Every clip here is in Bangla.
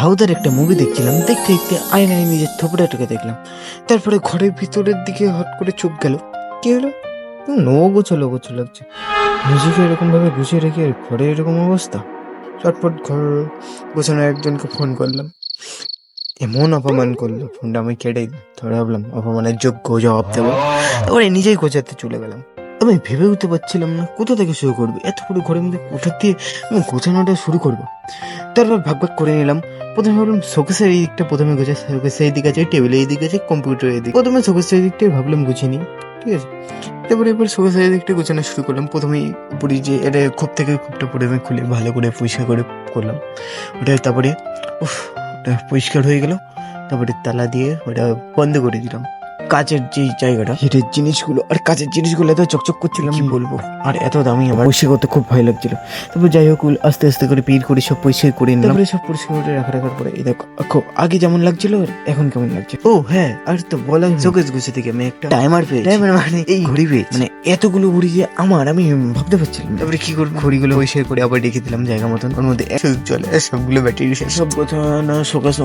সাউথের একটা মুভি দেখছিলাম, দেখতে দেখতে আয়নায় নিজের থোপড়াটাকে দেখলাম। তারপরে ঘরের ভিতরের দিকে হট করে চোখ গেল। কি হলো? নো গোছালো গোছালো লাগছে। নিজেকে এরকম ভাবে গুছিয়ে রেখে ঘরে এরকম অবস্থা। চটপট ঘর গোছানো একজনকে ফোন করলাম, এমন অপমান করলো, ফোনটা আমি কেটে ধরে ভাবলাম অপমানের যোগ্য জবাব দেবো। তারপরে নিজেই গোছাতে চলে গেলাম। আমি ভেবে উঠতে পারছিলাম না কোথা থেকে শুরু করবো। এত বড় ঘরের মধ্যে কোথা দিয়ে আমি গোছানোটা শুরু করবো। তারপর ভাগ ভাগ করে নিলাম। প্রথমে ভাবলাম শোকেসের এই দিকটা প্রথমে গোছাই, শোকেসের এই দিক আছে, টেবিলের এই দিক আছে, কম্পিউটারের এই দিক। প্রথমে শোকেসের এই দিকটাই ভাবলাম গুছিয়ে নিই, ঠিক আছে। তারপরে এবার শোকেসের এই দিকটা গোছানো শুরু করলাম। প্রথমেই উপরে যে এটা খোপ থেকে খোপটা প্রথমে খুলে ভালো করে পরিষ্কার করে করলাম ওটা। তারপরে ওটা পরিষ্কার হয়ে গেল। তারপরে তালা দিয়ে ওটা বন্ধ করে দিলাম। কাচের যে জায়গাটা, হিটের জিনিসগুলো আর কাচের জিনিসগুলো এত চকচক করছিলাম কি বলবো, আর এত দামি আমার পরিষ্কার করতে খুব ভয় লাগছিল। তারপর যাই হোক আস্তে আস্তে করে পিল করে সব পরিষ্কার করে নিলাম। তারপরে সব পরিষ্কার করে রাখার পরে এই দেখো আগে যেমন লাগছিল আর এখন কেমন লাগছে। ও হ্যাঁ, আর তো বলা শোকেস গুছে থেকে আমি একটা টাইমার পেয়েছি। টাইমার মানে এই ঘড়ি পেয়েছি, মানে এতগুলো ঘড়ি যে আমার আমি ভাবতে পারছিলাম। তারপরে কি করবো, ঘড়িগুলো পরিষ্কার করে আবার রেখে দিলাম জায়গা মতন। ওর মধ্যে চলে সবগুলো ব্যাটারি সব গোছানো শোকেস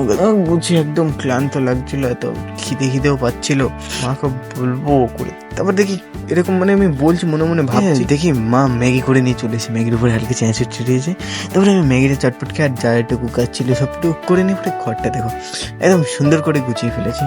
গুছিয়ে একদম ক্লান্ত লাগছিল, এত খিদেও পাচ্ছিল। মাকে বলবো করে তারপর দেখি এরকম, মানে আমি বলছি মনে মনে ভাবছি, দেখি মা ম্যাগি করে নিয়ে চলে এসে ম্যাগির উপরে হালকা চেঁচড় ছিটিয়েছে। তারপরে আমি ম্যাগিটা চটপট খেয়ে আর যা একটু কাজ ছিল সবটুকু করে নিয়ে পরে ঘরটা দেখো একদম সুন্দর করে গুছিয়ে ফেলেছি।